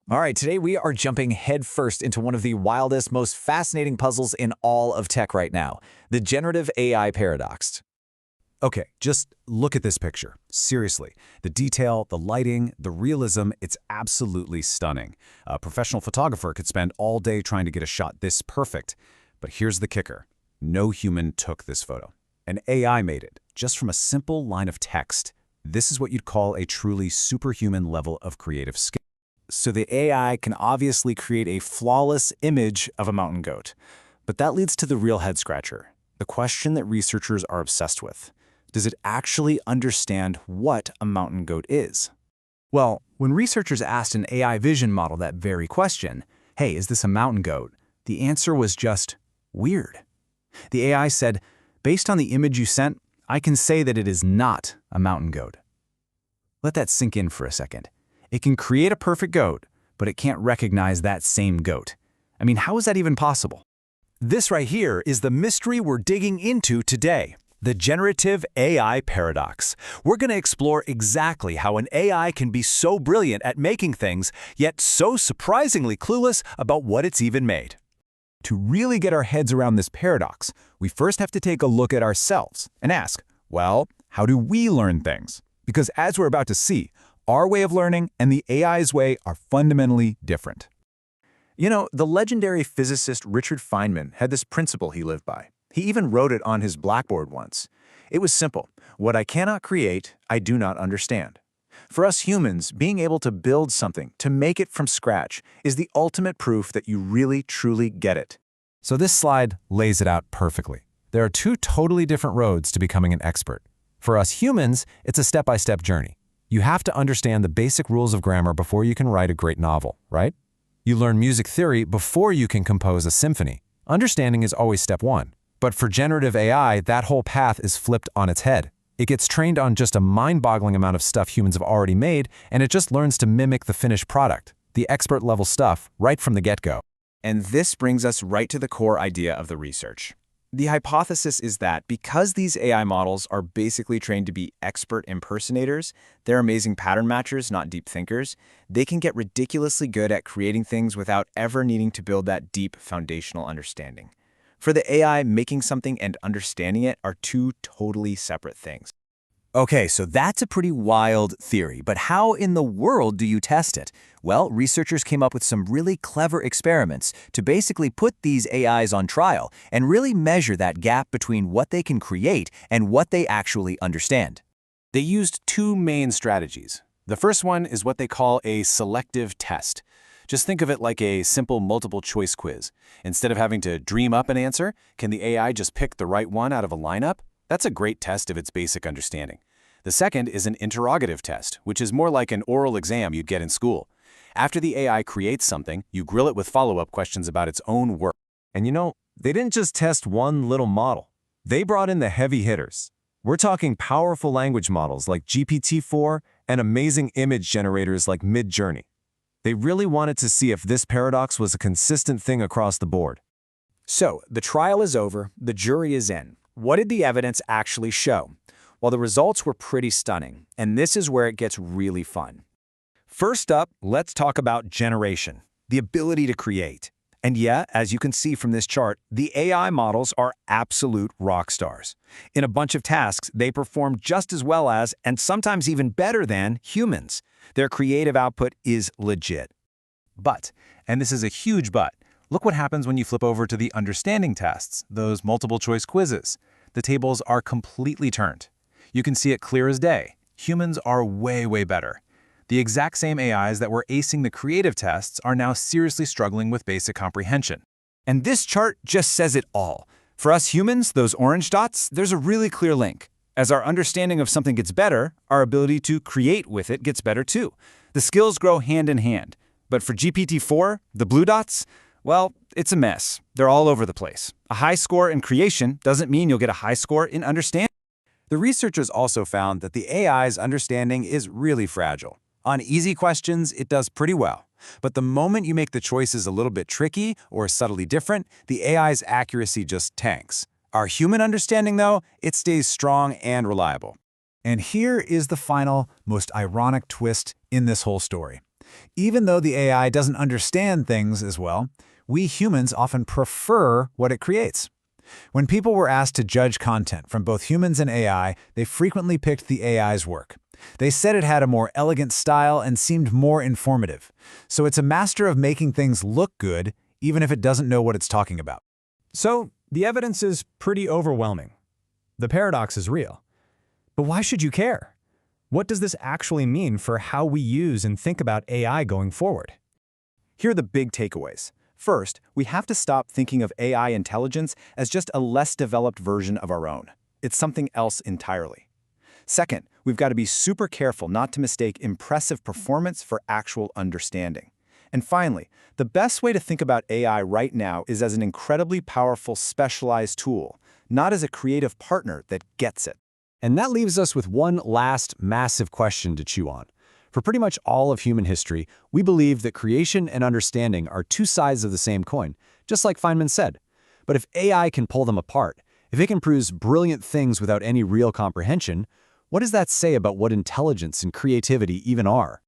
All right, today we are jumping headfirst into one of the wildest, most fascinating puzzles in all of tech right now, the generative AI paradox. Okay, just look at this picture. Seriously, the detail, the lighting, the realism, it's absolutely stunning. A professional photographer could spend all day trying to get a shot this perfect. But here's the kicker. No human took this photo. An AI made it, just from a simple line of text. This is what you'd call a truly superhuman level of creative skill. So the AI can obviously create a flawless image of a mountain goat. But that leads to the real head-scratcher, the question that researchers are obsessed with. Does it actually understand what a mountain goat is? Well, when researchers asked an AI vision model that very question, hey, is this a mountain goat? The answer was just weird. The AI said, based on the image you sent, I can say that it is not a mountain goat. Let that sink in for a second. It can create a perfect goat, but it can't recognize that same goat. I mean, how is that even possible? This right here is the mystery we're digging into today, the generative AI paradox. We're going to explore exactly how an AI can be so brilliant at making things, yet so surprisingly clueless about what it's even made. To really get our heads around this paradox, we first have to take a look at ourselves and ask, well, how do we learn things? Because as we're about to see, our way of learning and the AI's way are fundamentally different. You know, the legendary physicist Richard Feynman had this principle he lived by. He even wrote it on his blackboard once. It was simple. What I cannot create, I do not understand. For us humans, being able to build something, to make it from scratch, is the ultimate proof that you really, truly get it. So this slide lays it out perfectly. There are two totally different roads to becoming an expert. For us humans, it's a step-by-step journey. You have to understand the basic rules of grammar before you can write a great novel, right? You learn music theory before you can compose a symphony. Understanding is always step one. But for generative AI, that whole path is flipped on its head. It gets trained on just a mind-boggling amount of stuff humans have already made, and it just learns to mimic the finished product, the expert-level stuff, right from the get-go. And this brings us right to the core idea of the research. The hypothesis is that because these AI models are basically trained to be expert impersonators, they're amazing pattern matchers, not deep thinkers, they can get ridiculously good at creating things without ever needing to build that deep foundational understanding. For the AI, making something and understanding it are two totally separate things. Okay, so that's a pretty wild theory, but how in the world do you test it? Well, researchers came up with some really clever experiments to basically put these AIs on trial and really measure that gap between what they can create and what they actually understand. They used two main strategies. The first one is what they call a selective test. Just think of it like a simple multiple-choice quiz. Instead of having to dream up an answer, can the AI just pick the right one out of a lineup? That's a great test of its basic understanding. The second is an interrogative test, which is more like an oral exam you'd get in school. After the AI creates something, you grill it with follow-up questions about its own work. And you know, they didn't just test one little model. They brought in the heavy hitters. We're talking powerful language models like GPT-4 and amazing image generators like Midjourney. They really wanted to see if this paradox was a consistent thing across the board. So, the trial is over, the jury is in. What did the evidence actually show? Well, the results were pretty stunning, and this is where it gets really fun. First up, let's talk about generation, the ability to create. And yeah, as you can see from this chart, the AI models are absolute rock stars. In a bunch of tasks, they perform just as well as, and sometimes even better than, humans. Their creative output is legit. But, and this is a huge but, look what happens when you flip over to the understanding tests, those multiple-choice quizzes. The tables are completely turned. You can see it clear as day. Humans are way, way better. The exact same AIs that were acing the creative tests are now seriously struggling with basic comprehension. And this chart just says it all. For us humans, those orange dots, there's a really clear link. As our understanding of something gets better, our ability to create with it gets better too. The skills grow hand in hand. But for GPT-4, the blue dots, well, it's a mess. They're all over the place. A high score in creation doesn't mean you'll get a high score in understanding. The researchers also found that the AI's understanding is really fragile. On easy questions, it does pretty well. But the moment you make the choices a little bit tricky or subtly different, the AI's accuracy just tanks. Our human understanding, though, it stays strong and reliable. And here is the final, most ironic twist in this whole story. Even though the AI doesn't understand things as well, we humans often prefer what it creates. When people were asked to judge content from both humans and AI, they frequently picked the AI's work. They said it had a more elegant style and seemed more informative. So it's a master of making things look good, even if it doesn't know what it's talking about. So, the evidence is pretty overwhelming. The paradox is real. But why should you care? What does this actually mean for how we use and think about AI going forward? Here are the big takeaways. First, we have to stop thinking of AI intelligence as just a less developed version of our own. It's something else entirely. Second, we've got to be super careful not to mistake impressive performance for actual understanding. And finally, the best way to think about AI right now is as an incredibly powerful specialized tool, not as a creative partner that gets it. And that leaves us with one last massive question to chew on. For pretty much all of human history, we believe that creation and understanding are two sides of the same coin, just like Feynman said. But if AI can pull them apart, if it can produce brilliant things without any real comprehension, what does that say about what intelligence and creativity even are?